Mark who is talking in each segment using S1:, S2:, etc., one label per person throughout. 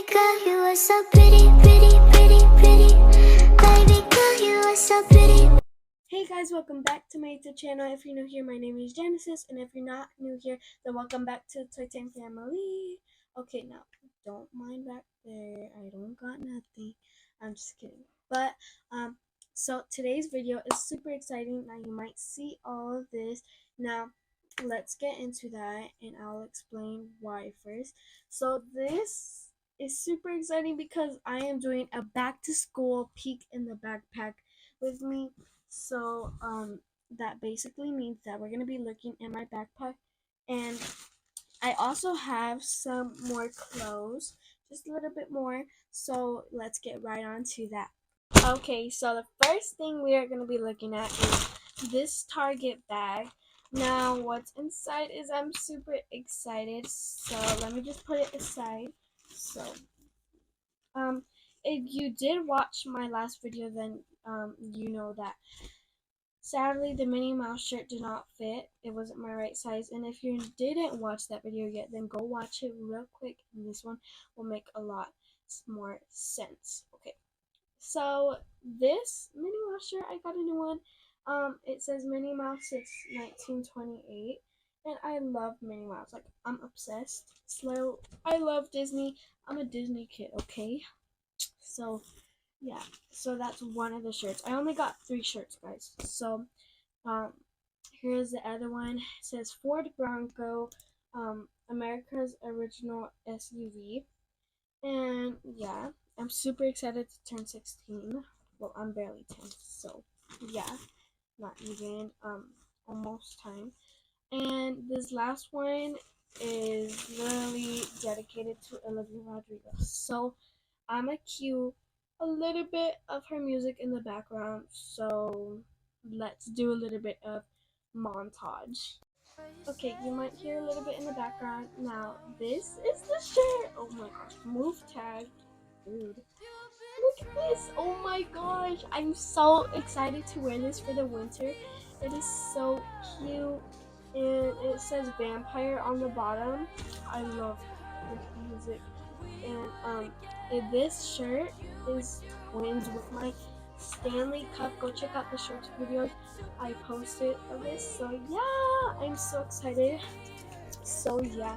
S1: Baby girl, you are so pretty, pretty, pretty, pretty. Baby girl, you are so pretty.
S2: Hey guys, welcome back to my YouTube channel. If you're new here, my name is Genesis, and if you're not new here, then welcome back to Toy Time Family. Okay, now, don't mind back there. I don't got nothing. I'm just kidding. But, so today's video is super exciting. Now, you might see all of this. Now, let's get into that, and I'll explain why first. So, this is super exciting because I am doing a back-to-school peek in the backpack with me. So that basically means that we're gonna be looking in my backpack, and I also have some more clothes, just a little bit more. So let's get right on to that. Okay, so the first thing we are gonna be looking at is this Target bag. Now, what's inside is I'm super excited. So let me just put it aside. So if you did watch my last video, then you know that sadly the Minnie Mouse shirt did not fit. It wasn't my right size. And if you didn't watch that video yet, then go watch it real quick, and this one will make a lot more sense. Okay, so this Minnie Mouse shirt, I got a new one. It says Minnie Mouse since 1928. And I love Minnie Mouse. Like, I'm obsessed. So I love Disney. I'm a Disney kid, okay? So yeah, so that's one of the shirts. I only got 3 shirts, guys. So um here's the other one. It says Ford Bronco, America's original SUV. And yeah, I'm super excited to turn 16. Well, I'm barely 10, so yeah, not even almost time. And this last one is literally dedicated to Olivia Rodrigo. So I'm gonna cue a little bit of her music in the background. So let's do a little bit of montage. Okay, you might hear a little bit in the background. Now, this is the shirt. Oh my gosh, move tag. Dude. Look at this. Oh my gosh. I'm so excited to wear this for the winter. It is so cute. And it says vampire on the bottom. I love this music. And this shirt is twins with my Stanley Cup. Go check out the shorts videos I posted of this. So yeah, I'm so excited. So yeah,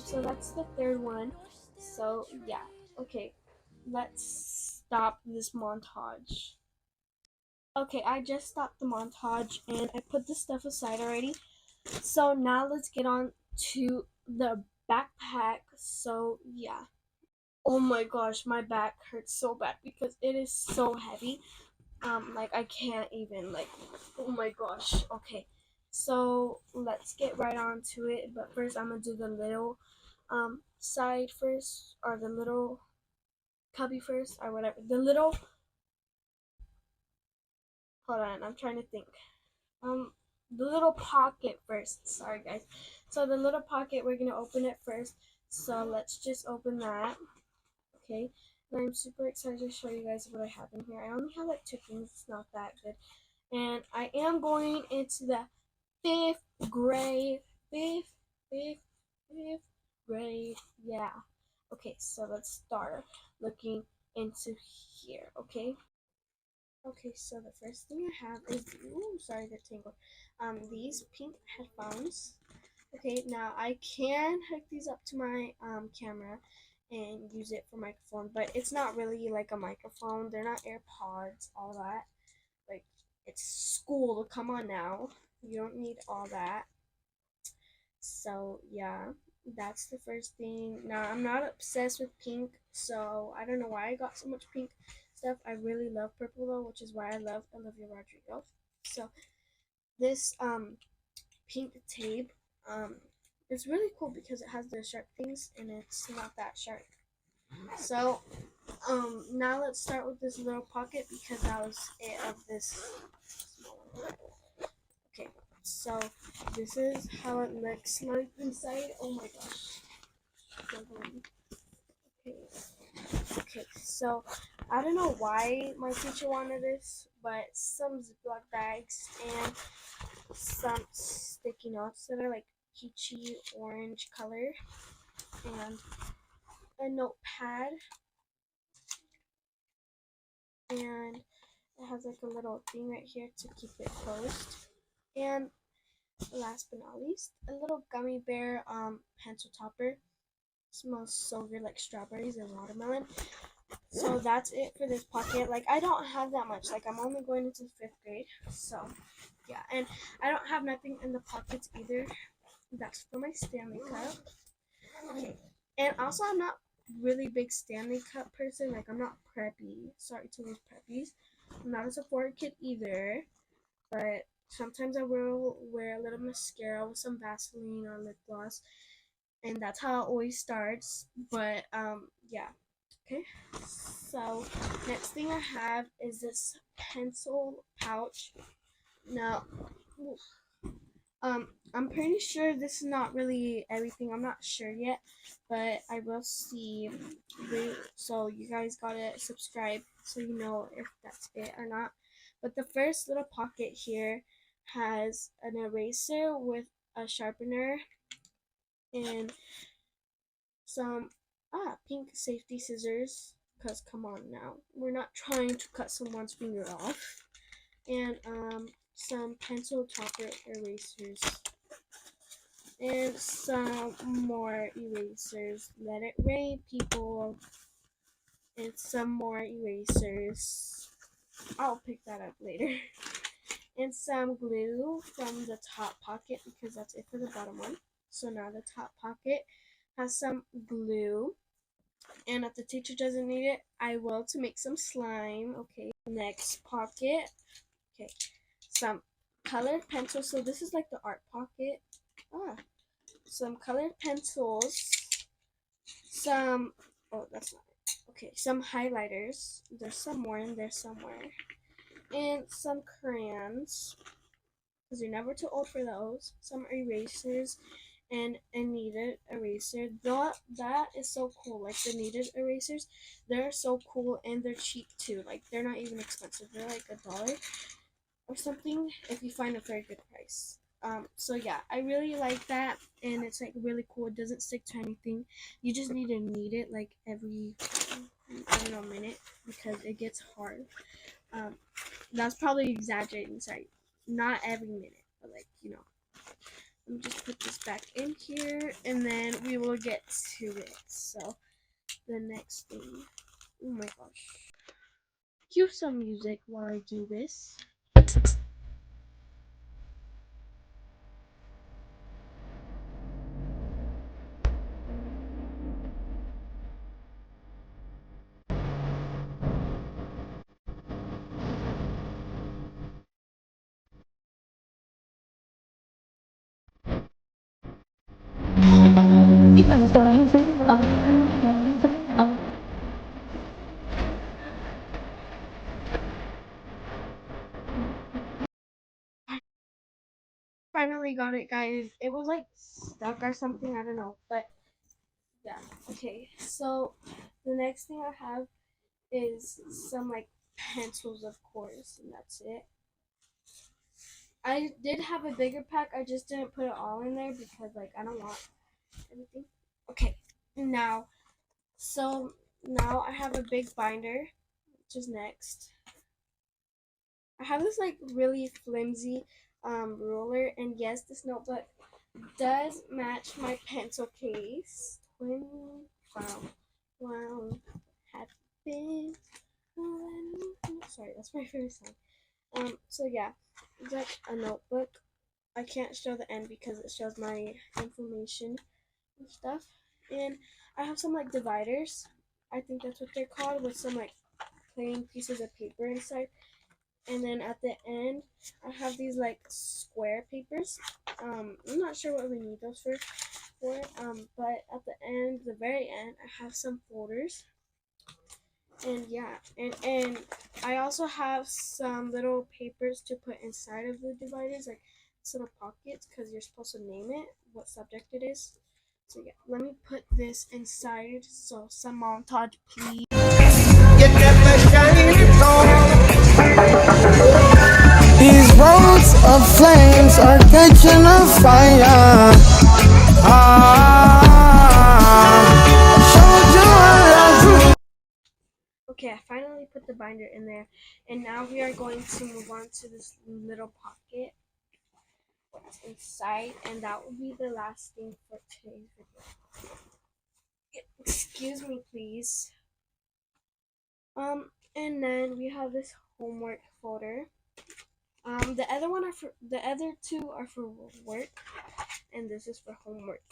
S2: so that's the third one. So yeah, okay, let's stop this montage. Okay, I just stopped the montage and I put the stuff aside already. So now let's get on to the backpack. So yeah. Oh my gosh, my back hurts so bad because it is so heavy. Like I can't even oh my gosh. Okay. So let's get right on to it. But first I'm gonna do the little side first, or the little cubby first, or whatever. The little, hold on, I'm trying to think. The little pocket first. Sorry guys. So the little pocket, we're gonna open it first. So let's just open that. Okay, and I'm super excited to show you guys what I have in here. I only have like 2 things, it's not that good. And I am going into the 5th grade. 5th grade, yeah. Okay, so let's start looking into here, okay? Okay, so the first thing I have is, ooh, sorry, they're tangled. These pink headphones. Okay, now I can hook these up to my camera and use it for microphone, but it's not really like a microphone. They're not AirPods, all that. Like, it's school, come on now. You don't need all that. So yeah, that's the first thing. Now, I'm not obsessed with pink, so I don't know why I got so much pink stuff. I really love purple though, which is why I love Olivia Rodrigo. So this pink tape it's really cool because it has the sharp things and it's not that sharp. So now let's start with this little pocket because that was it of this small one. Okay, so this is how it looks like inside. Oh my gosh. Okay. Okay, so I don't know why my teacher wanted this, but some Ziploc bags and some sticky notes that are like peachy orange color, and a notepad, and it has like a little thing right here to keep it closed. And last but not least, a little gummy bear pencil topper. Smells so good, like strawberries and watermelon. So that's it for this pocket. Like, I don't have that much. Like, I'm only going into 5th grade. So yeah, and I don't have nothing in the pockets either. That's for my Stanley Cup. Okay, and also I'm not really big Stanley Cup person. Like, I'm not preppy. Sorry to those preppies. I'm not a Sephora kid either, but sometimes I will wear a little mascara with some Vaseline or lip gloss, and that's how it always starts. But yeah. Okay, so next thing I have is this pencil pouch. Now, I'm pretty sure this is not really everything. I'm not sure yet, but I will see. So you guys gotta subscribe so you know if that's it or not. But the first little pocket here has an eraser with a sharpener and some pink safety scissors, because come on now, we're not trying to cut someone's finger off. And some pencil topper erasers and some more erasers. Let it rain, people. And some more erasers. I'll pick that up later. And some glue from the top pocket, because that's it for the bottom one. So now the top pocket has some glue, and if the teacher doesn't need it, I will to make some slime. Okay, next pocket. Okay, some colored pencils. So this is like the art pocket. Some colored pencils. Some, oh, that's not it. Okay, some highlighters. There's some more in there somewhere. And some crayons, because you're never too old for those. Some erasers and a kneaded eraser. That is so cool. Like, the kneaded erasers, they're so cool, and they're cheap too. Like, they're not even expensive. They're like $1 or something if you find a very good price. So yeah, I really like that, and it's like really cool. It doesn't stick to anything. You just need to knead it like every, I don't know, minute, because it gets hard. That's probably exaggerating. Sorry, not every minute, but like, you know. Let me just put this back in here, and then we will get to it. So the next thing, oh my gosh, cue some music while I do this. Finally got it, guys. It was like stuck or something, I don't know, but yeah. Okay, so the next thing I have is some like pencils, of course, and that's it. I did have a bigger pack, I just didn't put it all in there because like I don't want everything. Okay, now I have a big binder, which is next. I have this like really flimsy ruler, and yes, this notebook does match my pencil case. Wow, happy. Sorry, that's my favorite song. So yeah, it's like a notebook. I can't show the end because it shows my information and stuff. And I have some like dividers. I think that's what they're called, with some like plain pieces of paper inside. And then at the end, I have these like square papers. I'm not sure what we need those for. But at the end, the very end, I have some folders. And yeah, and I also have some little papers to put inside of the dividers, like little pockets, because you're supposed to name it, what subject it is. So yeah, let me put this inside. So some montage, please.
S3: These roads of flames are catching a fire. Showed you
S2: Okay, I finally put the binder in there, and now we are going to move on to this little pocket. What's inside, and that will be the last thing for today's video. Excuse me, please. And then we have this homework folder. The other two are for work, and this is for homework.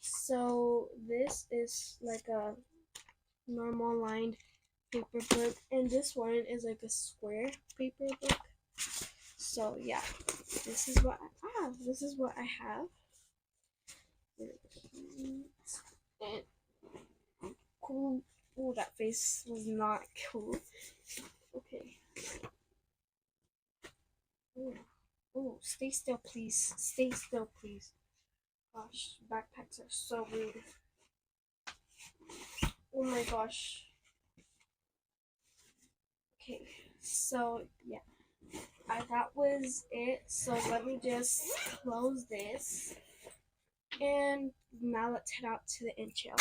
S2: So this is like a normal lined paper book, and this one is like a square paper book. So yeah, this is what I have. And cool. Oh, that face was not cool. Okay. Oh, stay still, please. Stay still, please. Gosh, backpacks are so rude. Oh my gosh. Okay, so yeah, that was it. So let me just close this, and now let's head out to the intro.